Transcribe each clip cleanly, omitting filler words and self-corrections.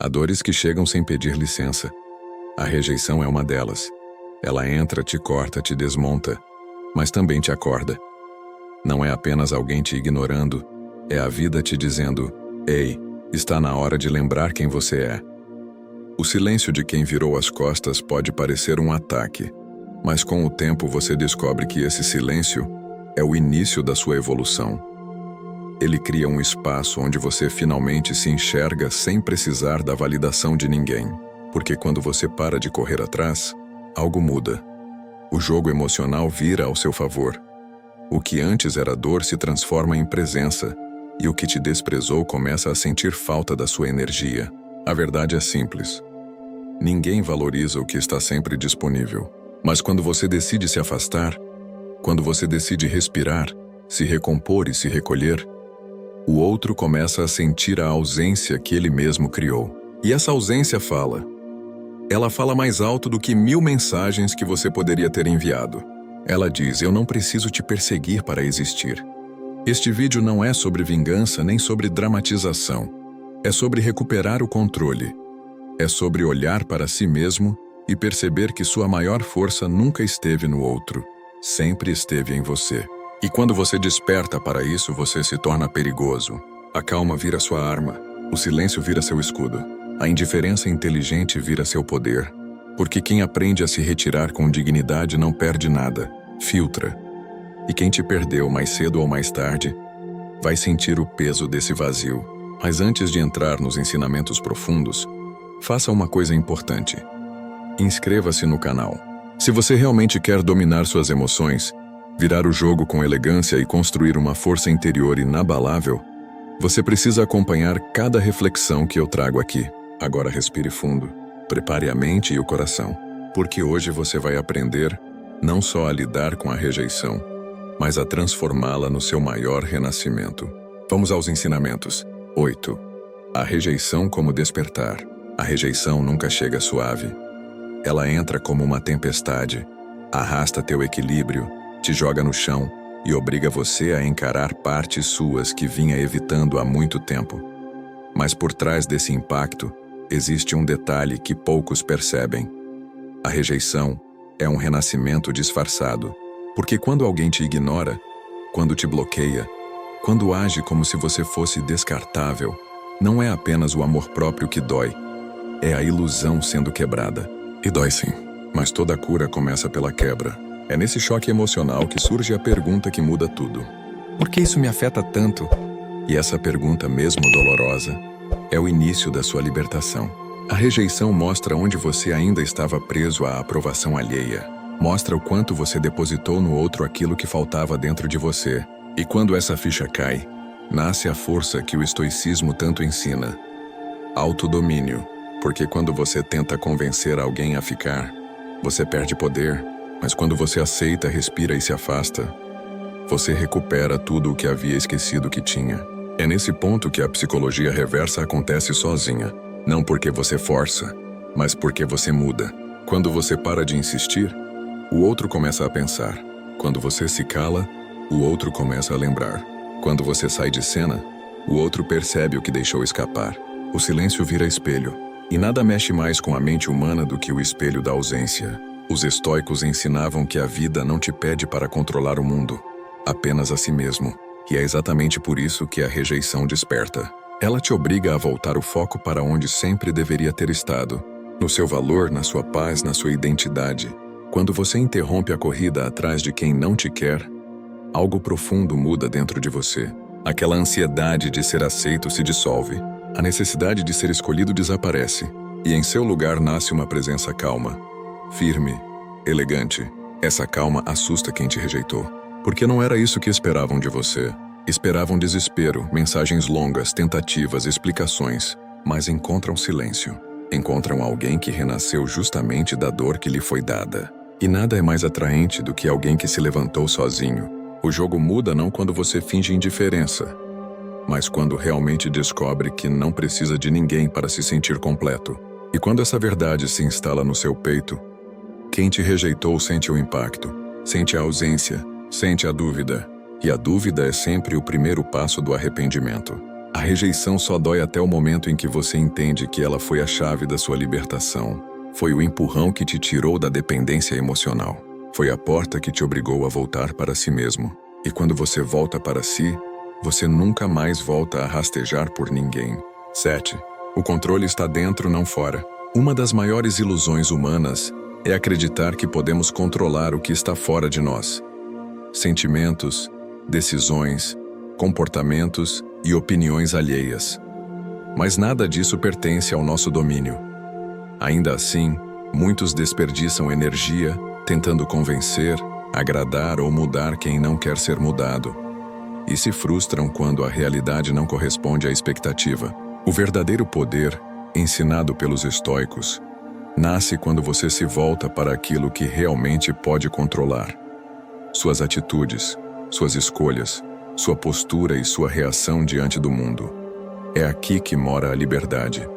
Há dores que chegam sem pedir licença. A rejeição é uma delas. Ela entra, te corta, te desmonta, mas também te acorda. Não é apenas alguém te ignorando, é a vida te dizendo: ei, está na hora de lembrar quem você é. O silêncio de quem virou as costas pode parecer um ataque, mas com o tempo você descobre que esse silêncio é o início da sua evolução. Ele cria um espaço onde você finalmente se enxerga sem precisar da validação de ninguém, porque quando você para de correr atrás, algo muda. O jogo emocional vira ao seu favor. O que antes era dor se transforma em presença, e o que te desprezou começa a sentir falta da sua energia. A verdade é simples. Ninguém valoriza o que está sempre disponível. Mas quando você decide se afastar, quando você decide respirar, se recompor e se recolher, o outro começa a sentir a ausência que ele mesmo criou. E essa ausência fala. Ela fala mais alto do que 1000 mensagens que você poderia ter enviado. Ela diz: eu não preciso te perseguir para existir. Este vídeo não é sobre vingança nem sobre dramatização. É sobre recuperar o controle. É sobre olhar para si mesmo e perceber que sua maior força nunca esteve no outro, sempre esteve em você. E quando você desperta para isso, você se torna perigoso. A calma vira sua arma, o silêncio vira seu escudo, a indiferença inteligente vira seu poder. Porque quem aprende a se retirar com dignidade não perde nada, filtra. E quem te perdeu mais cedo ou mais tarde, vai sentir o peso desse vazio. Mas antes de entrar nos ensinamentos profundos, faça uma coisa importante. Inscreva-se no canal. Se você realmente quer dominar suas emoções, virar o jogo com elegância e construir uma força interior inabalável, você precisa acompanhar cada reflexão que eu trago aqui. Agora respire fundo, prepare a mente e o coração, porque hoje você vai aprender não só a lidar com a rejeição, mas a transformá-la no seu maior renascimento. Vamos aos ensinamentos. 8. A rejeição como despertar. A rejeição nunca chega suave. Ela entra como uma tempestade, arrasta teu equilíbrio, te joga no chão e obriga você a encarar partes suas que vinha evitando há muito tempo. Mas por trás desse impacto, existe um detalhe que poucos percebem. A rejeição é um renascimento disfarçado, porque quando alguém te ignora, quando te bloqueia, quando age como se você fosse descartável, não é apenas o amor próprio que dói, é a ilusão sendo quebrada. E dói sim, mas toda cura começa pela quebra. É nesse choque emocional que surge a pergunta que muda tudo. Por que isso me afeta tanto? E essa pergunta, mesmo dolorosa, é o início da sua libertação. A rejeição mostra onde você ainda estava preso à aprovação alheia. Mostra o quanto você depositou no outro aquilo que faltava dentro de você. E quando essa ficha cai, nasce a força que o estoicismo tanto ensina. Autodomínio. Porque quando você tenta convencer alguém a ficar, você perde poder, mas quando você aceita, respira e se afasta, você recupera tudo o que havia esquecido que tinha. É nesse ponto que a psicologia reversa acontece sozinha, não porque você força, mas porque você muda. Quando você para de insistir, o outro começa a pensar. Quando você se cala, o outro começa a lembrar. Quando você sai de cena, o outro percebe o que deixou escapar. O silêncio vira espelho. E nada mexe mais com a mente humana do que o espelho da ausência. Os estoicos ensinavam que a vida não te pede para controlar o mundo, apenas a si mesmo. E é exatamente por isso que a rejeição desperta. Ela te obriga a voltar o foco para onde sempre deveria ter estado, no seu valor, na sua paz, na sua identidade. Quando você interrompe a corrida atrás de quem não te quer, algo profundo muda dentro de você. Aquela ansiedade de ser aceito se dissolve. A necessidade de ser escolhido desaparece, e em seu lugar nasce uma presença calma, firme, elegante. Essa calma assusta quem te rejeitou, porque não era isso que esperavam de você. Esperavam desespero, mensagens longas, tentativas, explicações, mas encontram silêncio. Encontram alguém que renasceu justamente da dor que lhe foi dada. E nada é mais atraente do que alguém que se levantou sozinho. O jogo muda não quando você finge indiferença, mas quando realmente descobre que não precisa de ninguém para se sentir completo. E quando essa verdade se instala no seu peito, quem te rejeitou sente o impacto, sente a ausência, sente a dúvida. E a dúvida é sempre o primeiro passo do arrependimento. A rejeição só dói até o momento em que você entende que ela foi a chave da sua libertação. Foi o empurrão que te tirou da dependência emocional. Foi a porta que te obrigou a voltar para si mesmo. E quando você volta para si, você nunca mais volta a rastejar por ninguém. 7. O controle está dentro, não fora. Uma das maiores ilusões humanas é acreditar que podemos controlar o que está fora de nós. Sentimentos, decisões, comportamentos e opiniões alheias. Mas nada disso pertence ao nosso domínio. Ainda assim, muitos desperdiçam energia tentando convencer, agradar ou mudar quem não quer ser mudado. E se frustram quando a realidade não corresponde à expectativa. O verdadeiro poder, ensinado pelos estoicos, nasce quando você se volta para aquilo que realmente pode controlar. Suas atitudes, suas escolhas, sua postura e sua reação diante do mundo. É aqui que mora a liberdade.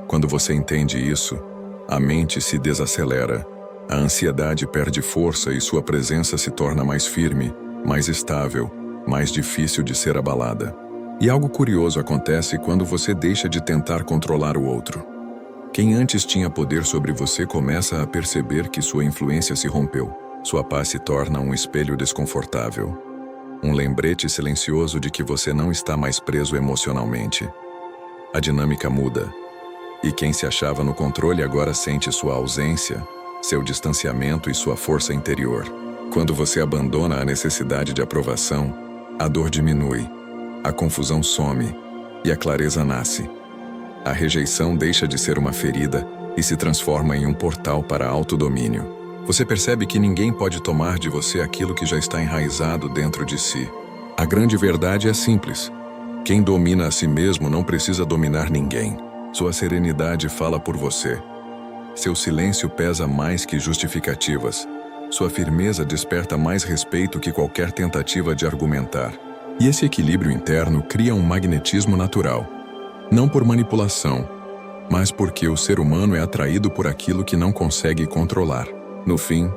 Quando você entende isso, a mente se desacelera, a ansiedade perde força e sua presença se torna mais firme, mais estável, mais difícil de ser abalada. E algo curioso acontece quando você deixa de tentar controlar o outro. Quem antes tinha poder sobre você começa a perceber que sua influência se rompeu. Sua paz se torna um espelho desconfortável. Um lembrete silencioso de que você não está mais preso emocionalmente. A dinâmica muda. E quem se achava no controle agora sente sua ausência, seu distanciamento e sua força interior. Quando você abandona a necessidade de aprovação, a dor diminui, a confusão some e a clareza nasce. A rejeição deixa de ser uma ferida e se transforma em um portal para autodomínio. Você percebe que ninguém pode tomar de você aquilo que já está enraizado dentro de si. A grande verdade é simples. Quem domina a si mesmo não precisa dominar ninguém. Sua serenidade fala por você. Seu silêncio pesa mais que justificativas. Sua firmeza desperta mais respeito que qualquer tentativa de argumentar. E esse equilíbrio interno cria um magnetismo natural. Não por manipulação, mas porque o ser humano é atraído por aquilo que não consegue controlar. No fim,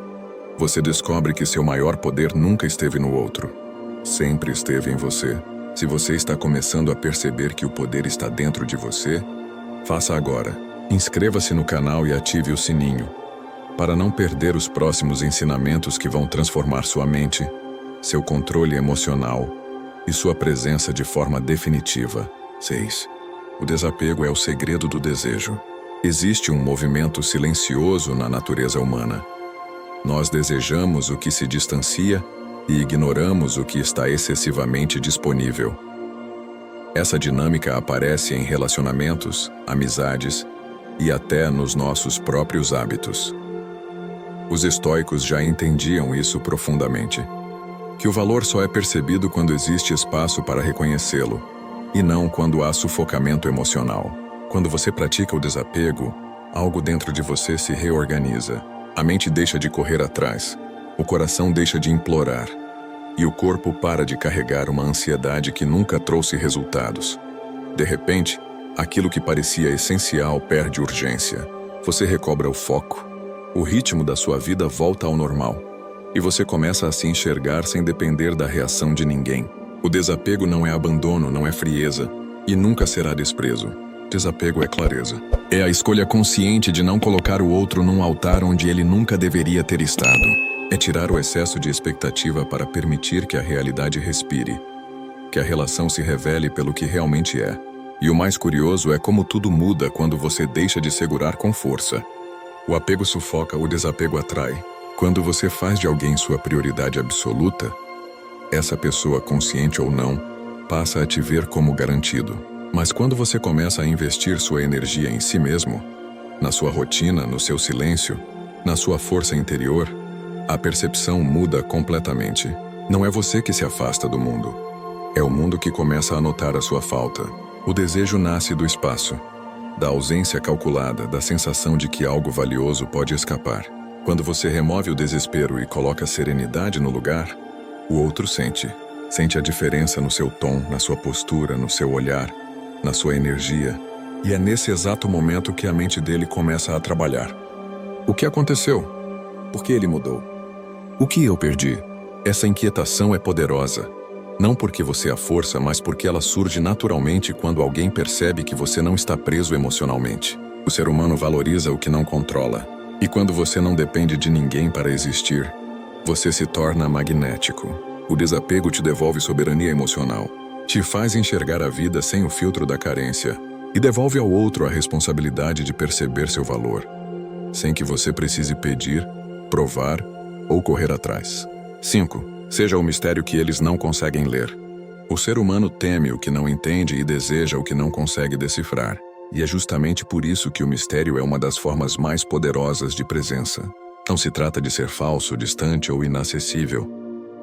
você descobre que seu maior poder nunca esteve no outro. Sempre esteve em você. Se você está começando a perceber que o poder está dentro de você, faça agora. Inscreva-se no canal e ative o sininho, para não perder os próximos ensinamentos que vão transformar sua mente, seu controle emocional e sua presença de forma definitiva. 6. O desapego é o segredo do desejo. Existe um movimento silencioso na natureza humana. Nós desejamos o que se distancia e ignoramos o que está excessivamente disponível. Essa dinâmica aparece em relacionamentos, amizades e até nos nossos próprios hábitos. Os estoicos já entendiam isso profundamente, que o valor só é percebido quando existe espaço para reconhecê-lo, e não quando há sufocamento emocional. Quando você pratica o desapego, algo dentro de você se reorganiza. A mente deixa de correr atrás, o coração deixa de implorar, e o corpo para de carregar uma ansiedade que nunca trouxe resultados. De repente, aquilo que parecia essencial perde urgência. Você recobra o foco, o ritmo da sua vida volta ao normal, e você começa a se enxergar sem depender da reação de ninguém. O desapego não é abandono, não é frieza, e nunca será desprezo. Desapego é clareza. É a escolha consciente de não colocar o outro num altar onde ele nunca deveria ter estado. É tirar o excesso de expectativa para permitir que a realidade respire, que a relação se revele pelo que realmente é. E o mais curioso é como tudo muda quando você deixa de segurar com força. O apego sufoca, o desapego atrai. Quando você faz de alguém sua prioridade absoluta, essa pessoa, consciente ou não, passa a te ver como garantido. Mas quando você começa a investir sua energia em si mesmo, na sua rotina, no seu silêncio, na sua força interior, a percepção muda completamente. Não é você que se afasta do mundo. É o mundo que começa a notar a sua falta. O desejo nasce do espaço, da ausência calculada, da sensação de que algo valioso pode escapar. Quando você remove o desespero e coloca a serenidade no lugar, o outro sente. Sente a diferença no seu tom, na sua postura, no seu olhar, na sua energia, e é nesse exato momento que a mente dele começa a trabalhar. O que aconteceu? Por que ele mudou? O que eu perdi? Essa inquietação é poderosa. Não porque você a força, mas porque ela surge naturalmente quando alguém percebe que você não está preso emocionalmente. O ser humano valoriza o que não controla. E quando você não depende de ninguém para existir, você se torna magnético. O desapego te devolve soberania emocional, te faz enxergar a vida sem o filtro da carência e devolve ao outro a responsabilidade de perceber seu valor, sem que você precise pedir, provar ou correr atrás. 5. Seja o mistério que eles não conseguem ler. O ser humano teme o que não entende e deseja o que não consegue decifrar. E é justamente por isso que o mistério é uma das formas mais poderosas de presença. Não se trata de ser falso, distante ou inacessível,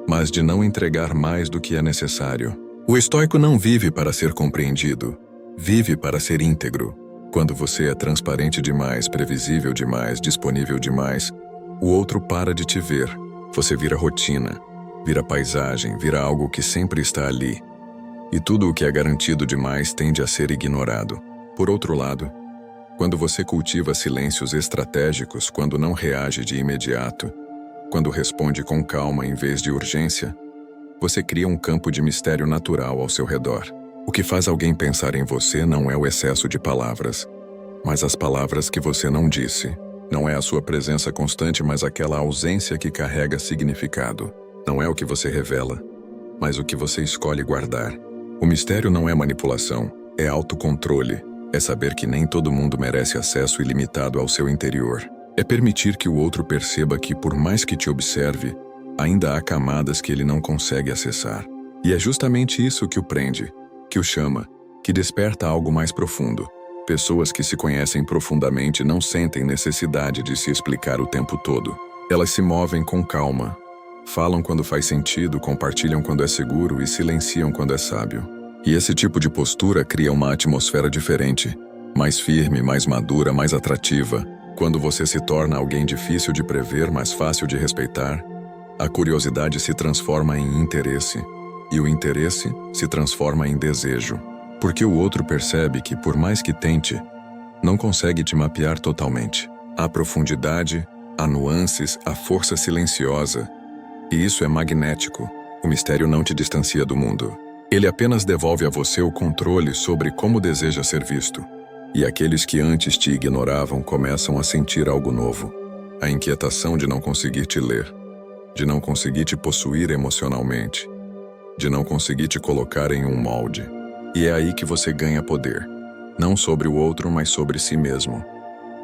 mas de não entregar mais do que é necessário. O estoico não vive para ser compreendido, vive para ser íntegro. Quando você é transparente demais, previsível demais, disponível demais, o outro para de te ver. Você vira rotina, vira paisagem, vira algo que sempre está ali. E tudo o que é garantido demais tende a ser ignorado. Por outro lado, quando você cultiva silêncios estratégicos, quando não reage de imediato, quando responde com calma em vez de urgência, você cria um campo de mistério natural ao seu redor. O que faz alguém pensar em você não é o excesso de palavras, mas as palavras que você não disse. Não é a sua presença constante, mas aquela ausência que carrega significado. Não é o que você revela, mas o que você escolhe guardar. O mistério não é manipulação, é autocontrole. É saber que nem todo mundo merece acesso ilimitado ao seu interior. É permitir que o outro perceba que, por mais que te observe, ainda há camadas que ele não consegue acessar. E é justamente isso que o prende, que o chama, que desperta algo mais profundo. Pessoas que se conhecem profundamente não sentem necessidade de se explicar o tempo todo. Elas se movem com calma, falam quando faz sentido, compartilham quando é seguro e silenciam quando é sábio. E esse tipo de postura cria uma atmosfera diferente, mais firme, mais madura, mais atrativa. Quando você se torna alguém difícil de prever, mais fácil de respeitar, a curiosidade se transforma em interesse, e o interesse se transforma em desejo. Porque o outro percebe que, por mais que tente, não consegue te mapear totalmente. Há profundidade, há nuances, há força silenciosa. E isso é magnético. O mistério não te distancia do mundo. Ele apenas devolve a você o controle sobre como deseja ser visto. E aqueles que antes te ignoravam começam a sentir algo novo. A inquietação de não conseguir te ler, de não conseguir te possuir emocionalmente, de não conseguir te colocar em um molde. E é aí que você ganha poder. Não sobre o outro, mas sobre si mesmo.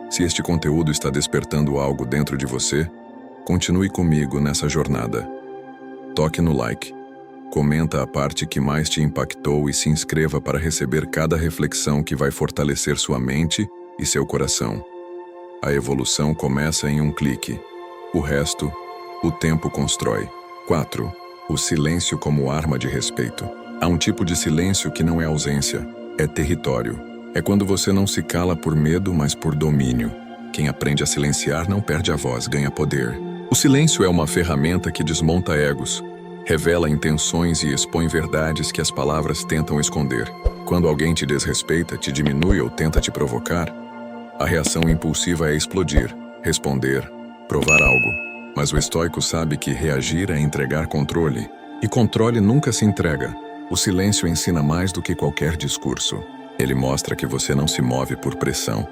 Se este conteúdo está despertando algo dentro de você, continue comigo nessa jornada. Toque no like. Comenta a parte que mais te impactou e se inscreva para receber cada reflexão que vai fortalecer sua mente e seu coração. A evolução começa em um clique. O resto, o tempo constrói. 4. O silêncio como arma de respeito. Há um tipo de silêncio que não é ausência, é território. É quando você não se cala por medo, mas por domínio. Quem aprende a silenciar não perde a voz, ganha poder. O silêncio é uma ferramenta que desmonta egos, revela intenções e expõe verdades que as palavras tentam esconder. Quando alguém te desrespeita, te diminui ou tenta te provocar, a reação impulsiva é explodir, responder, provar algo. Mas o estoico sabe que reagir é entregar controle, e controle nunca se entrega. O silêncio ensina mais do que qualquer discurso. Ele mostra que você não se move por pressão,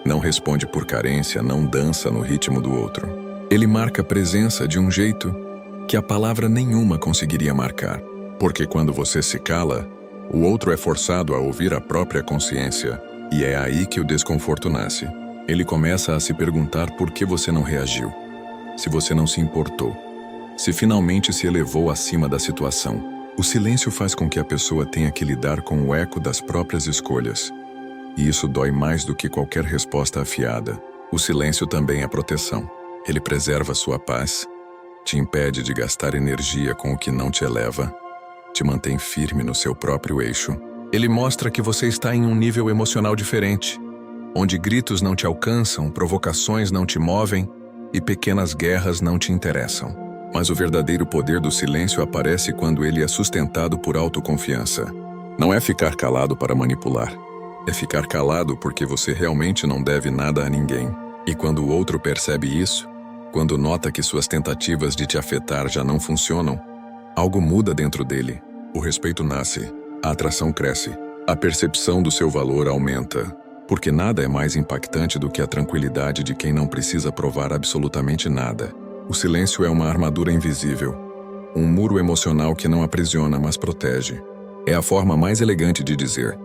não responde por carência, não dança no ritmo do outro. Ele marca presença de um jeito que a palavra nenhuma conseguiria marcar. Porque quando você se cala, o outro é forçado a ouvir a própria consciência. E é aí que o desconforto nasce. Ele começa a se perguntar por que você não reagiu, se você não se importou, se finalmente se elevou acima da situação. O silêncio faz com que a pessoa tenha que lidar com o eco das próprias escolhas. E isso dói mais do que qualquer resposta afiada. O silêncio também é proteção. Ele preserva sua paz, te impede de gastar energia com o que não te eleva, te mantém firme no seu próprio eixo. Ele mostra que você está em um nível emocional diferente, onde gritos não te alcançam, provocações não te movem e pequenas guerras não te interessam. Mas o verdadeiro poder do silêncio aparece quando ele é sustentado por autoconfiança. Não é ficar calado para manipular, é ficar calado porque você realmente não deve nada a ninguém. E quando o outro percebe isso, quando nota que suas tentativas de te afetar já não funcionam, algo muda dentro dele. O respeito nasce, a atração cresce, a percepção do seu valor aumenta, porque nada é mais impactante do que a tranquilidade de quem não precisa provar absolutamente nada. O silêncio é uma armadura invisível, um muro emocional que não aprisiona, mas protege. É a forma mais elegante de dizer: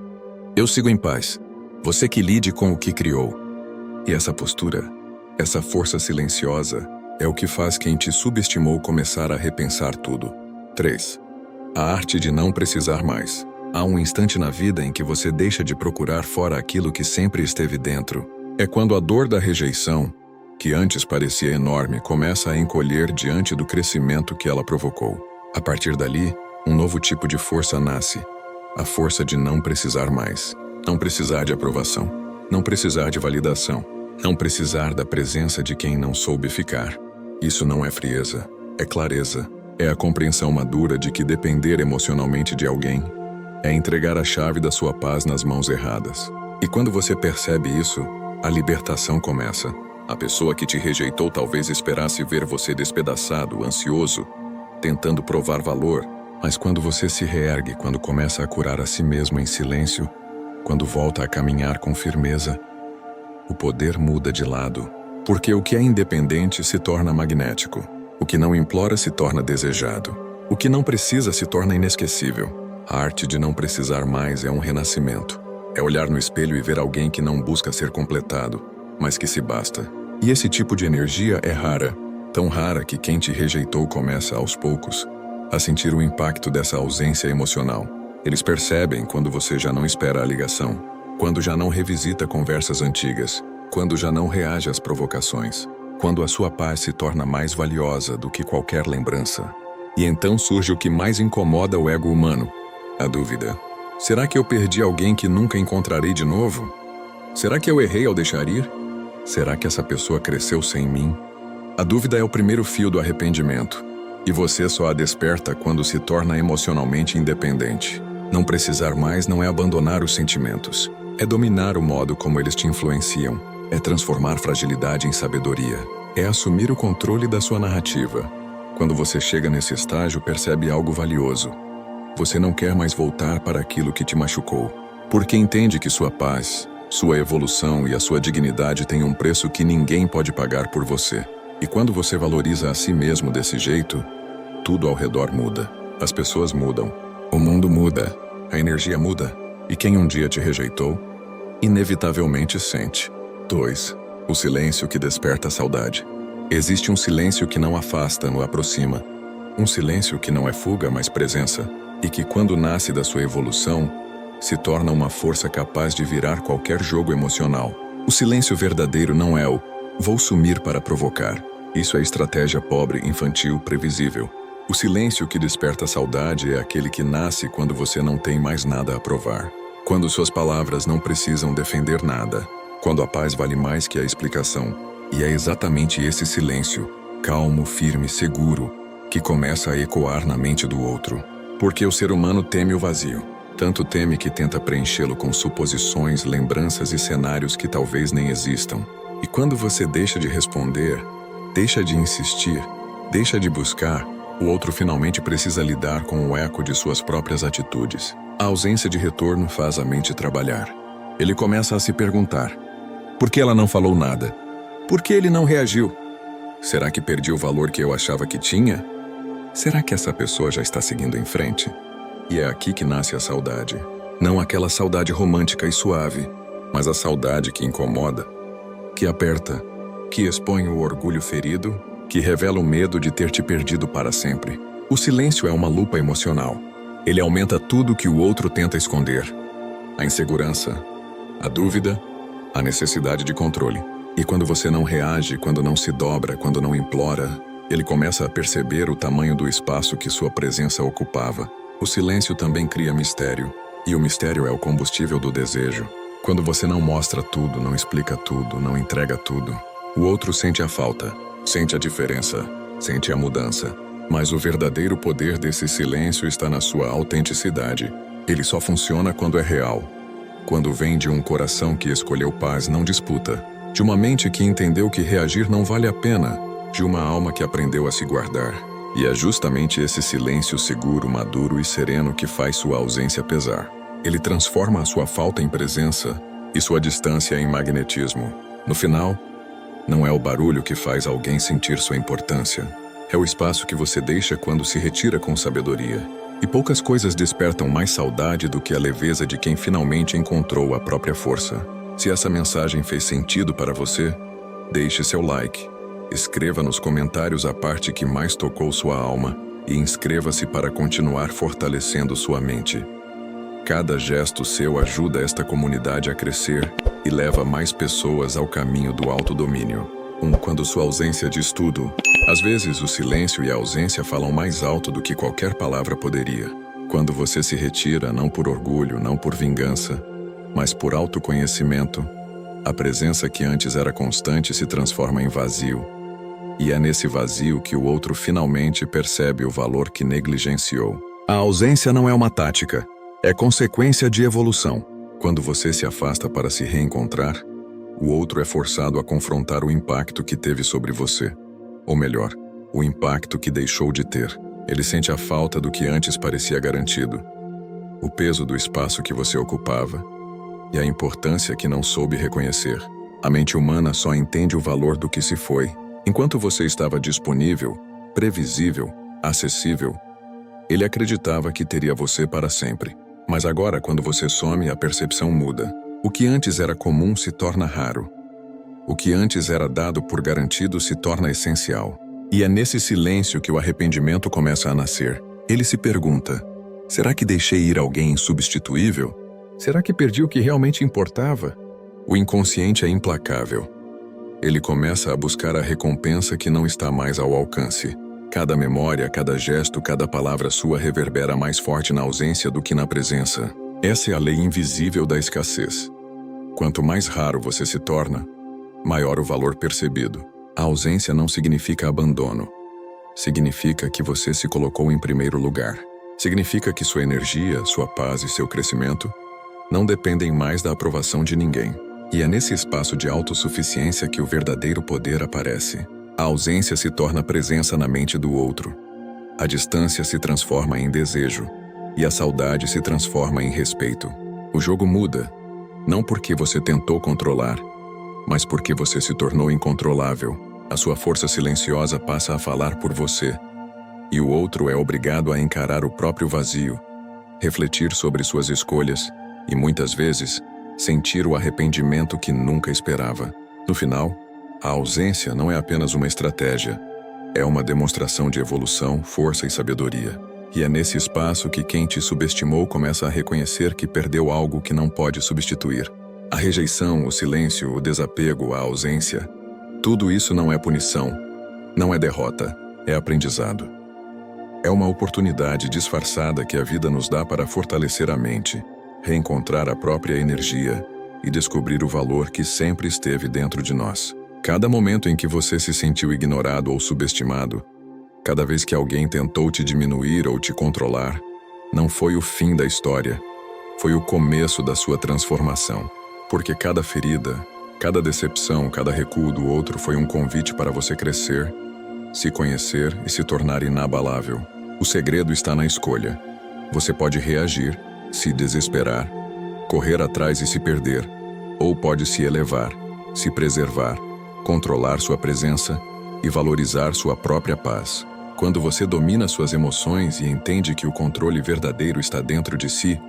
eu sigo em paz, você que lide com o que criou. E essa postura, essa força silenciosa, é o que faz quem te subestimou começar a repensar tudo. 3. A arte de não precisar mais. Há um instante na vida em que você deixa de procurar fora aquilo que sempre esteve dentro. É quando a dor da rejeição, que antes parecia enorme, começa a encolher diante do crescimento que ela provocou. A partir dali, um novo tipo de força nasce. A força de não precisar mais. Não precisar de aprovação. Não precisar de validação. Não precisar da presença de quem não soube ficar. Isso não é frieza, é clareza. É a compreensão madura de que depender emocionalmente de alguém é entregar a chave da sua paz nas mãos erradas. E quando você percebe isso, a libertação começa. A pessoa que te rejeitou talvez esperasse ver você despedaçado, ansioso, tentando provar valor, mas quando você se reergue, quando começa a curar a si mesmo em silêncio, quando volta a caminhar com firmeza, o poder muda de lado, porque o que é independente se torna magnético. O que não implora se torna desejado. O que não precisa se torna inesquecível. A arte de não precisar mais é um renascimento. É olhar no espelho e ver alguém que não busca ser completado, mas que se basta. E esse tipo de energia é rara, tão rara que quem te rejeitou começa, aos poucos, a sentir o impacto dessa ausência emocional. Eles percebem quando você já não espera a ligação, quando já não revisita conversas antigas, quando já não reage às provocações, quando a sua paz se torna mais valiosa do que qualquer lembrança. E então surge o que mais incomoda o ego humano: a dúvida. Será que eu perdi alguém que nunca encontrarei de novo? Será que eu errei ao deixar ir? Será que essa pessoa cresceu sem mim? A dúvida é o primeiro fio do arrependimento, e você só a desperta quando se torna emocionalmente independente. Não precisar mais não é abandonar os sentimentos, é dominar o modo como eles te influenciam. É transformar fragilidade em sabedoria. É assumir o controle da sua narrativa. Quando você chega nesse estágio, percebe algo valioso. Você não quer mais voltar para aquilo que te machucou, porque entende que sua paz, sua evolução e a sua dignidade têm um preço que ninguém pode pagar por você. E quando você valoriza a si mesmo desse jeito, tudo ao redor muda. As pessoas mudam. O mundo muda. A energia muda. E quem um dia te rejeitou, inevitavelmente sente. 2. O silêncio que desperta a saudade. Existe um silêncio que não afasta, não aproxima. Um silêncio que não é fuga, mas presença. E que, quando nasce da sua evolução, se torna uma força capaz de virar qualquer jogo emocional. O silêncio verdadeiro não é o "vou sumir para provocar". Isso é estratégia pobre, infantil, previsível. O silêncio que desperta a saudade é aquele que nasce quando você não tem mais nada a provar. Quando suas palavras não precisam defender nada. Quando a paz vale mais que a explicação. E é exatamente esse silêncio, calmo, firme, seguro, que começa a ecoar na mente do outro. Porque o ser humano teme o vazio. Tanto teme que tenta preenchê-lo com suposições, lembranças e cenários que talvez nem existam. E quando você deixa de responder, deixa de insistir, deixa de buscar, o outro finalmente precisa lidar com o eco de suas próprias atitudes. A ausência de retorno faz a mente trabalhar. Ele começa a se perguntar: por que ela não falou nada? Por que ele não reagiu? Será que perdi o valor que eu achava que tinha? Será que essa pessoa já está seguindo em frente? E é aqui que nasce a saudade. Não aquela saudade romântica e suave, mas a saudade que incomoda, que aperta, que expõe o orgulho ferido, que revela o medo de ter te perdido para sempre. O silêncio é uma lupa emocional. Ele aumenta tudo que o outro tenta esconder. A insegurança, a dúvida, a necessidade de controle. E quando você não reage, quando não se dobra, quando não implora, ele começa a perceber o tamanho do espaço que sua presença ocupava. O silêncio também cria mistério. E o mistério é o combustível do desejo. Quando você não mostra tudo, não explica tudo, não entrega tudo, o outro sente a falta, sente a diferença, sente a mudança. Mas o verdadeiro poder desse silêncio está na sua autenticidade. Ele só funciona quando é real. Quando vem de um coração que escolheu paz, não disputa. De uma mente que entendeu que reagir não vale a pena. De uma alma que aprendeu a se guardar. E é justamente esse silêncio seguro, maduro e sereno que faz sua ausência pesar. Ele transforma a sua falta em presença e sua distância em magnetismo. No final, não é o barulho que faz alguém sentir sua importância. É o espaço que você deixa quando se retira com sabedoria. E poucas coisas despertam mais saudade do que a leveza de quem finalmente encontrou a própria força. Se essa mensagem fez sentido para você, deixe seu like. Escreva nos comentários a parte que mais tocou sua alma e inscreva-se para continuar fortalecendo sua mente. Cada gesto seu ajuda esta comunidade a crescer e leva mais pessoas ao caminho do autodomínio. Quando sua ausência diz tudo, às vezes o silêncio e a ausência falam mais alto do que qualquer palavra poderia. Quando você se retira, não por orgulho, não por vingança, mas por autoconhecimento, a presença que antes era constante se transforma em vazio. E é nesse vazio que o outro finalmente percebe o valor que negligenciou. A ausência não é uma tática, é consequência de evolução. Quando você se afasta para se reencontrar, o outro é forçado a confrontar o impacto que teve sobre você. Ou melhor, o impacto que deixou de ter. Ele sente a falta do que antes parecia garantido, o peso do espaço que você ocupava e a importância que não soube reconhecer. A mente humana só entende o valor do que se foi. Enquanto você estava disponível, previsível, acessível, ele acreditava que teria você para sempre. Mas agora, quando você some, a percepção muda. O que antes era comum se torna raro. O que antes era dado por garantido se torna essencial. E é nesse silêncio que o arrependimento começa a nascer. Ele se pergunta: será que deixei ir alguém insubstituível? Será que perdi o que realmente importava? O inconsciente é implacável. Ele começa a buscar a recompensa que não está mais ao alcance. Cada memória, cada gesto, cada palavra sua reverbera mais forte na ausência do que na presença. Essa é a lei invisível da escassez. Quanto mais raro você se torna, maior o valor percebido. A ausência não significa abandono. Significa que você se colocou em primeiro lugar. Significa que sua energia, sua paz e seu crescimento não dependem mais da aprovação de ninguém. E é nesse espaço de autossuficiência que o verdadeiro poder aparece. A ausência se torna presença na mente do outro. A distância se transforma em desejo. E a saudade se transforma em respeito. O jogo muda, não porque você tentou controlar, mas porque você se tornou incontrolável. A sua força silenciosa passa a falar por você. E o outro é obrigado a encarar o próprio vazio, refletir sobre suas escolhas e, muitas vezes, sentir o arrependimento que nunca esperava. No final, a ausência não é apenas uma estratégia, é uma demonstração de evolução, força e sabedoria. E é nesse espaço que quem te subestimou começa a reconhecer que perdeu algo que não pode substituir. A rejeição, o silêncio, o desapego, a ausência, tudo isso não é punição, não é derrota, é aprendizado. É uma oportunidade disfarçada que a vida nos dá para fortalecer a mente, reencontrar a própria energia e descobrir o valor que sempre esteve dentro de nós. Cada momento em que você se sentiu ignorado ou subestimado, cada vez que alguém tentou te diminuir ou te controlar, não foi o fim da história, foi o começo da sua transformação. Porque cada ferida, cada decepção, cada recuo do outro foi um convite para você crescer, se conhecer e se tornar inabalável. O segredo está na escolha. Você pode reagir, se desesperar, correr atrás e se perder, ou pode se elevar, se preservar, controlar sua presença e valorizar sua própria paz. Quando você domina suas emoções e entende que o controle verdadeiro está dentro de si,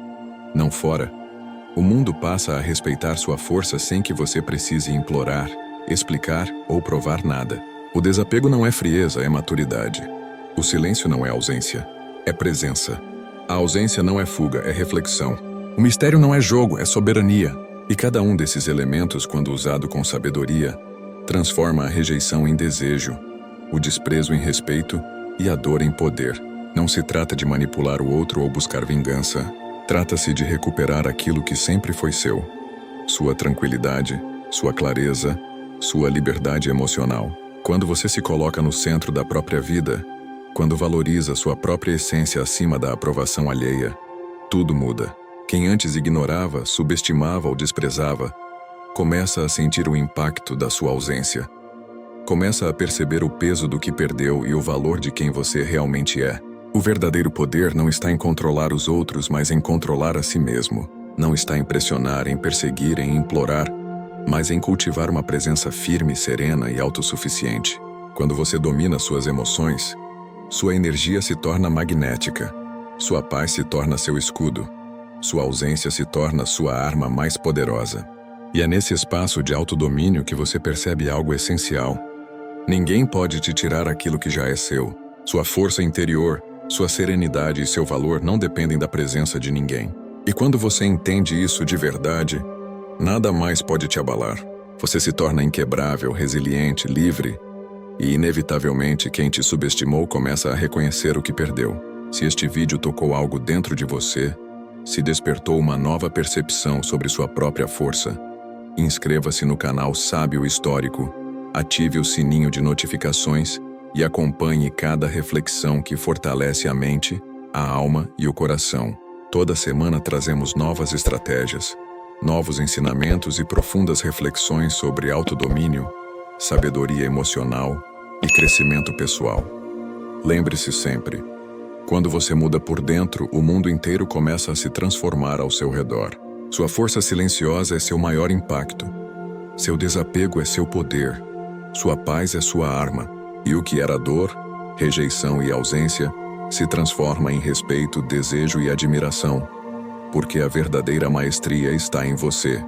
não fora, o mundo passa a respeitar sua força sem que você precise implorar, explicar ou provar nada. O desapego não é frieza, é maturidade. O silêncio não é ausência, é presença. A ausência não é fuga, é reflexão. O mistério não é jogo, é soberania. E cada um desses elementos, quando usado com sabedoria, transforma a rejeição em desejo, o desprezo em respeito e a dor em poder. Não se trata de manipular o outro ou buscar vingança. Trata-se de recuperar aquilo que sempre foi seu. Sua tranquilidade, sua clareza, sua liberdade emocional. Quando você se coloca no centro da própria vida, quando valoriza sua própria essência acima da aprovação alheia, tudo muda. Quem antes ignorava, subestimava ou desprezava, começa a sentir o impacto da sua ausência. Começa a perceber o peso do que perdeu e o valor de quem você realmente é. O verdadeiro poder não está em controlar os outros, mas em controlar a si mesmo. Não está em pressionar, em perseguir, em implorar, mas em cultivar uma presença firme, serena e autossuficiente. Quando você domina suas emoções, sua energia se torna magnética. Sua paz se torna seu escudo. Sua ausência se torna sua arma mais poderosa. E é nesse espaço de autodomínio que você percebe algo essencial. Ninguém pode te tirar aquilo que já é seu. Sua força interior, sua serenidade e seu valor não dependem da presença de ninguém. E quando você entende isso de verdade, nada mais pode te abalar. Você se torna inquebrável, resiliente, livre, e inevitavelmente quem te subestimou começa a reconhecer o que perdeu. Se este vídeo tocou algo dentro de você, se despertou uma nova percepção sobre sua própria força, inscreva-se no canal Sábio Histórico, ative o sininho de notificações e acompanhe cada reflexão que fortalece a mente, a alma e o coração. Toda semana trazemos novas estratégias, novos ensinamentos e profundas reflexões sobre autodomínio, sabedoria emocional e crescimento pessoal. Lembre-se sempre, quando você muda por dentro, o mundo inteiro começa a se transformar ao seu redor. Sua força silenciosa é seu maior impacto. Seu desapego é seu poder. Sua paz é sua arma. E o que era dor, rejeição e ausência, se transforma em respeito, desejo e admiração. Porque a verdadeira maestria está em você.